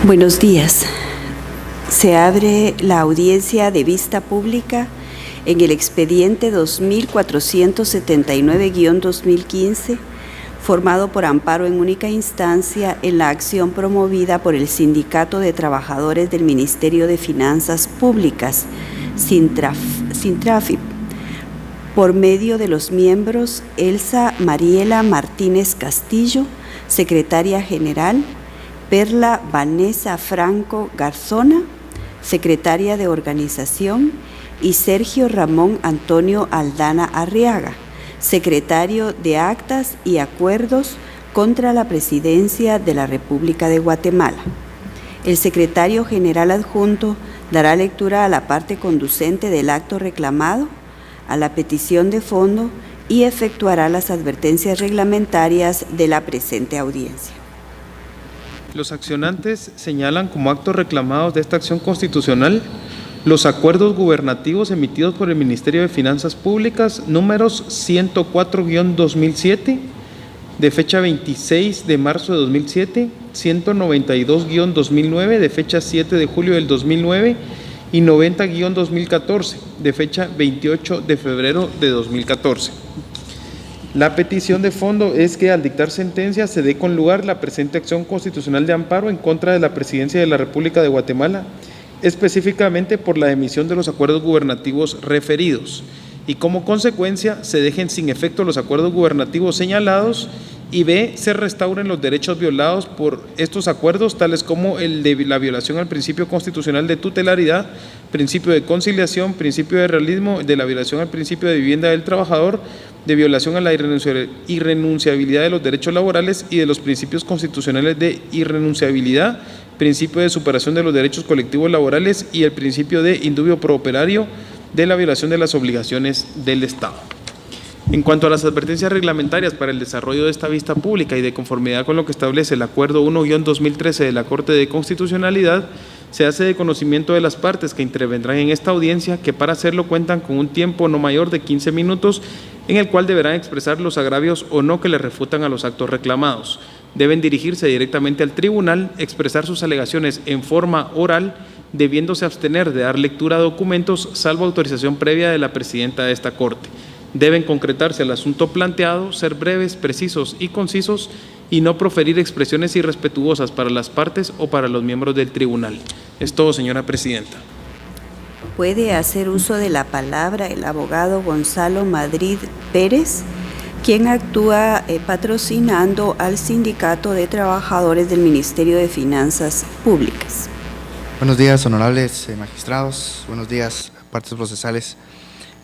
Buenos días. Se abre la audiencia de vista pública en el expediente 2479-2015, formado por amparo en única instancia en la acción promovida por el Sindicato de Trabajadores del Ministerio de Finanzas Públicas, Sintrafip, por medio de los miembros Elsa Mariela Martínez Castillo, secretaria general, Perla Vanessa Franco Garzona, secretaria de organización, y Sergio Ramón Antonio Aldana Arriaga, secretario de Actas y Acuerdos contra la Presidencia de la República de Guatemala. El secretario general adjunto dará lectura a la parte conducente del acto reclamado, a la petición de fondo y efectuará las advertencias reglamentarias de la presente audiencia. Los accionantes señalan como actos reclamados de esta acción constitucional los acuerdos gubernativos emitidos por el Ministerio de Finanzas Públicas números 104-2007 de fecha 26 de marzo de 2007, 192-2009 de fecha 7 de julio del 2009 y 90-2014 de fecha 28 de febrero de 2014. La petición de fondo es que al dictar sentencia se dé con lugar la presente acción constitucional de amparo en contra de la Presidencia de la República de Guatemala, específicamente por la emisión de los acuerdos gubernativos referidos, y como consecuencia se dejen sin efecto los acuerdos gubernativos señalados y b. se restauren los derechos violados por estos acuerdos, tales como el de la violación al principio constitucional de tutelaridad, principio de conciliación, principio de realismo, de la violación al principio de vivienda del trabajador, de violación a la irrenunciabilidad de los derechos laborales y de los principios constitucionales de irrenunciabilidad, principio de superación de los derechos colectivos laborales y el principio de indubio pro operario de la violación de las obligaciones del Estado. En cuanto a las advertencias reglamentarias para el desarrollo de esta vista pública y de conformidad con lo que establece el Acuerdo 1-2013 de la Corte de Constitucionalidad, se hace de conocimiento de las partes que intervendrán en esta audiencia que para hacerlo cuentan con un tiempo no mayor de 15 minutos en el cual deberán expresar los agravios o no que le refutan a los actos reclamados. Deben dirigirse directamente al tribunal, expresar sus alegaciones en forma oral, debiéndose abstener de dar lectura a documentos salvo autorización previa de la presidenta de esta Corte. Deben concretarse al asunto planteado, ser breves, precisos y concisos y no proferir expresiones irrespetuosas para las partes o para los miembros del tribunal. Es todo, señora presidenta. Puede hacer uso de la palabra el abogado Gonzalo Madrid Pérez, quien actúa patrocinando al Sindicato de Trabajadores del Ministerio de Finanzas Públicas. Buenos días, honorables magistrados. Buenos días, partes procesales.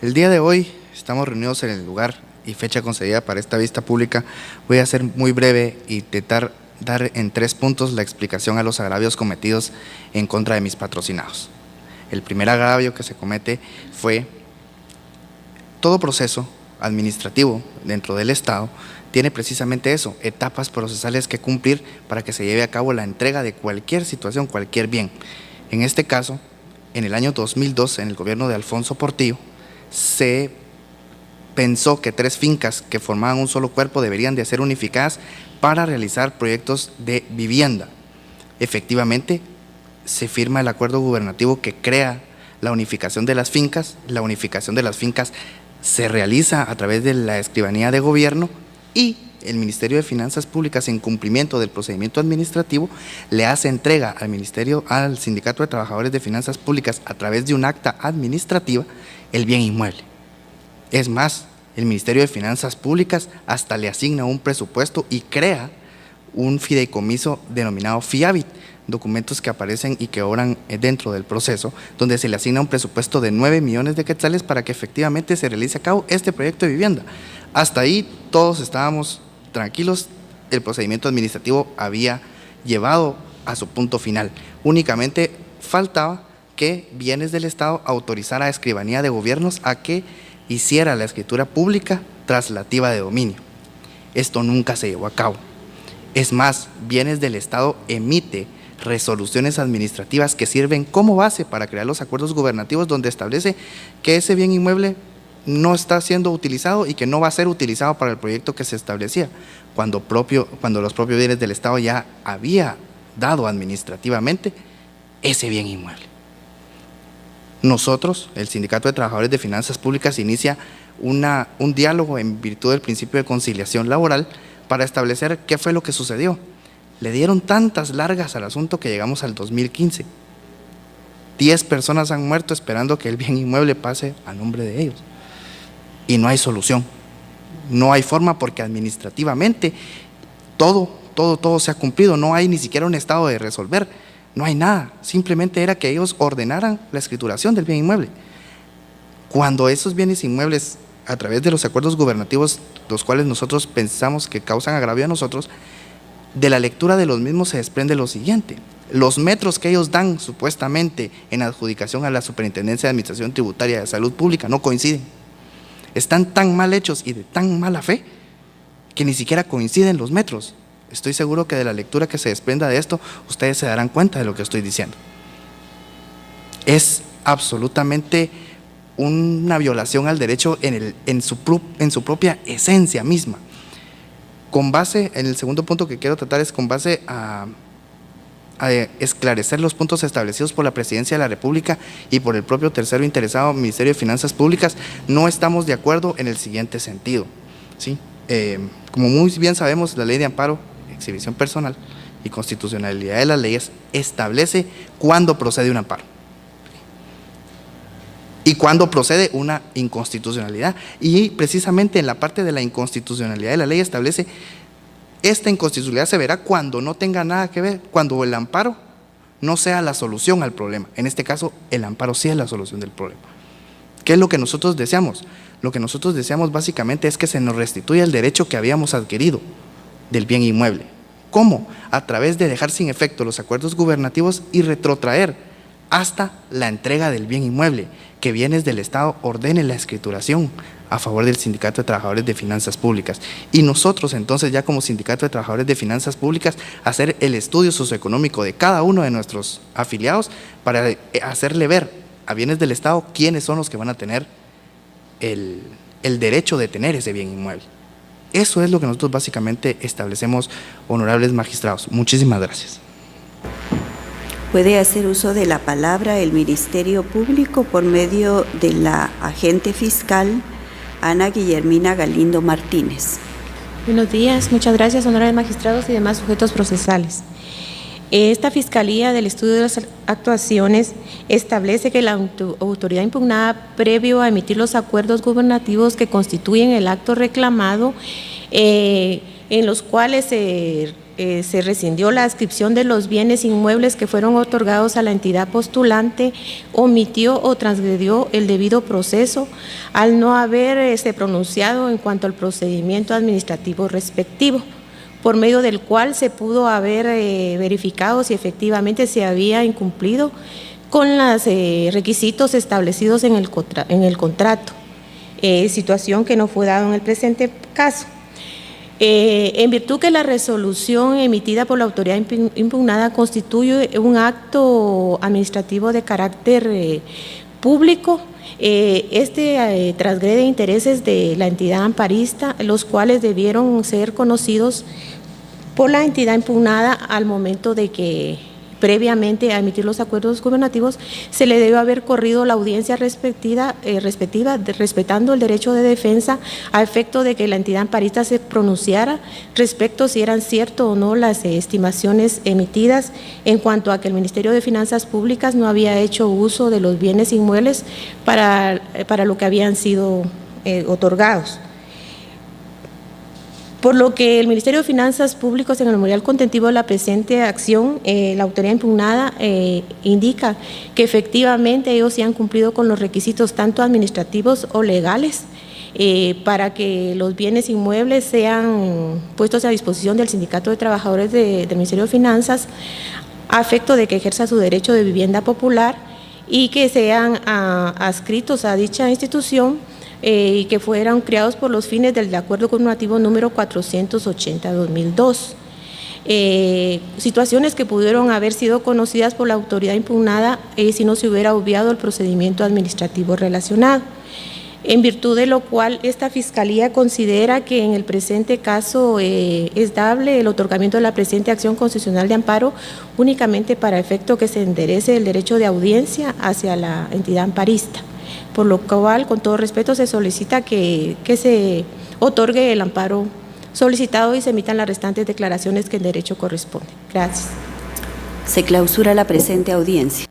El día de hoy estamos reunidos en el lugar y fecha concedida para esta vista pública. Voy a ser muy breve y intentar dar en 3 puntos la explicación a los agravios cometidos en contra de mis patrocinados. El primer agravio que se comete fue todo proceso administrativo dentro del Estado tiene precisamente eso, etapas procesales que cumplir para que se lleve a cabo la entrega de cualquier situación, cualquier bien. En este caso, en el año 2002, en el gobierno de Alfonso Portillo, se pensó que 3 fincas que formaban un solo cuerpo deberían de ser unificadas para realizar proyectos de vivienda. Efectivamente, se firma el acuerdo gubernativo que crea la unificación de las fincas. La unificación de las fincas se realiza a través de la Escribanía de Gobierno y el Ministerio de Finanzas Públicas, en cumplimiento del procedimiento administrativo, le hace entrega al Sindicato de Trabajadores de Finanzas Públicas a través de un acta administrativa el bien inmueble. Es más, el Ministerio de Finanzas Públicas hasta le asigna un presupuesto y crea un fideicomiso denominado FIABIT, documentos que aparecen y que obran dentro del proceso, donde se le asigna un presupuesto de 9 millones de quetzales para que efectivamente se realice a cabo este proyecto de vivienda. Hasta ahí todos estábamos tranquilos, el procedimiento administrativo había llevado a su punto final. Únicamente faltaba que Bienes del Estado autorizara a Escribanía de Gobiernos a que hiciera la escritura pública traslativa de dominio. Esto nunca se llevó a cabo. Es más, Bienes del Estado emite resoluciones administrativas que sirven como base para crear los acuerdos gubernativos, donde establece que ese bien inmueble no está siendo utilizado y que no va a ser utilizado para el proyecto que se establecía, cuando los propios bienes del Estado ya había dado administrativamente ese bien inmueble. Nosotros, el Sindicato de Trabajadores de Finanzas Públicas, inicia un diálogo en virtud del principio de conciliación laboral para establecer qué fue lo que sucedió. Le dieron tantas largas al asunto que llegamos al 2015. 10 personas han muerto esperando que el bien inmueble pase a nombre de ellos. Y no hay solución. No hay forma porque administrativamente todo se ha cumplido. No hay ni siquiera un estado de resolver. No hay nada. Simplemente era que ellos ordenaran la escrituración del bien inmueble. Cuando esos bienes inmuebles, a través de los acuerdos gubernativos, los cuales nosotros pensamos que causan agravio a nosotros, de la lectura de los mismos se desprende lo siguiente: los metros que ellos dan supuestamente en adjudicación a la Superintendencia de Administración Tributaria de Salud Pública no coinciden. Están tan mal hechos y de tan mala fe que ni siquiera coinciden los metros. Estoy seguro que de la lectura que se desprenda de esto, ustedes se darán cuenta de lo que estoy diciendo. Es absolutamente una violación al derecho en su propia esencia misma. Con base, en el segundo punto que quiero tratar es con base a esclarecer los puntos establecidos por la Presidencia de la República y por el propio tercero interesado, Ministerio de Finanzas Públicas. No estamos de acuerdo en el siguiente sentido, ¿sí? Como muy bien sabemos, la Ley de Amparo, Exhibición Personal y Constitucionalidad de las Leyes establece cuándo procede un amparo y cuándo procede una inconstitucionalidad, y precisamente en la parte de la inconstitucionalidad de la ley establece: esta inconstitucionalidad se verá cuando no tenga nada que ver, cuando el amparo no sea la solución al problema. En este caso, el amparo sí es la solución del problema. ¿Qué es lo que nosotros deseamos? Lo que nosotros deseamos básicamente es que se nos restituya el derecho que habíamos adquirido del bien inmueble. ¿Cómo? A través de dejar sin efecto los acuerdos gubernativos y retrotraer hasta la entrega del bien inmueble, que bienes del Estado ordene la escrituración a favor del Sindicato de Trabajadores de Finanzas Públicas. Y nosotros entonces, ya como Sindicato de Trabajadores de Finanzas Públicas, hacer el estudio socioeconómico de cada uno de nuestros afiliados para hacerle ver a bienes del Estado quiénes son los que van a tener el derecho de tener ese bien inmueble. Eso es lo que nosotros básicamente establecemos, honorables magistrados. Muchísimas gracias. Puede hacer uso de la palabra el Ministerio Público por medio de la agente fiscal Ana Guillermina Galindo Martínez. Buenos días, muchas gracias, honorables magistrados y demás sujetos procesales. Esta Fiscalía del Estudio de las Actuaciones establece que la autoridad impugnada, previo a emitir los acuerdos gubernativos que constituyen el acto reclamado, en los cuales se rescindió la adscripción de los bienes inmuebles que fueron otorgados a la entidad postulante, omitió o transgredió el debido proceso al no haberse pronunciado en cuanto al procedimiento administrativo respectivo, por medio del cual se pudo haber verificado si efectivamente se había incumplido con los requisitos establecidos en el contrato, situación que no fue dado en el presente caso. En virtud que la resolución emitida por la autoridad impugnada constituye un acto administrativo de carácter público, transgrede intereses de la entidad amparista, los cuales debieron ser conocidos por la entidad impugnada al momento de que, previamente a emitir los acuerdos gubernativos, se le debe haber corrido la audiencia respectiva, respetando el derecho de defensa a efecto de que la entidad amparista se pronunciara respecto si eran ciertas o no las estimaciones emitidas en cuanto a que el Ministerio de Finanzas Públicas no había hecho uso de los bienes inmuebles para lo que habían sido otorgados. Por lo que el Ministerio de Finanzas Públicas, en el memorial contentivo de la presente acción, la autoridad impugnada indica que efectivamente ellos sí han cumplido con los requisitos tanto administrativos o legales para que los bienes inmuebles sean puestos a disposición del Sindicato de Trabajadores del Ministerio de Finanzas a efecto de que ejerza su derecho de vivienda popular y que sean adscritos a dicha institución y que fueran creados por los fines del acuerdo gubernativo número 480/2002. Situaciones que pudieron haber sido conocidas por la autoridad impugnada si no se hubiera obviado el procedimiento administrativo relacionado. en virtud de lo cual esta Fiscalía considera que en el presente caso es dable el otorgamiento de la presente acción constitucional de amparo únicamente para efecto que se enderece el derecho de audiencia hacia la entidad amparista, por lo cual, con todo respeto, se solicita que se otorgue el amparo solicitado y se emitan las restantes declaraciones que en derecho corresponde. Gracias. Se clausura la presente audiencia.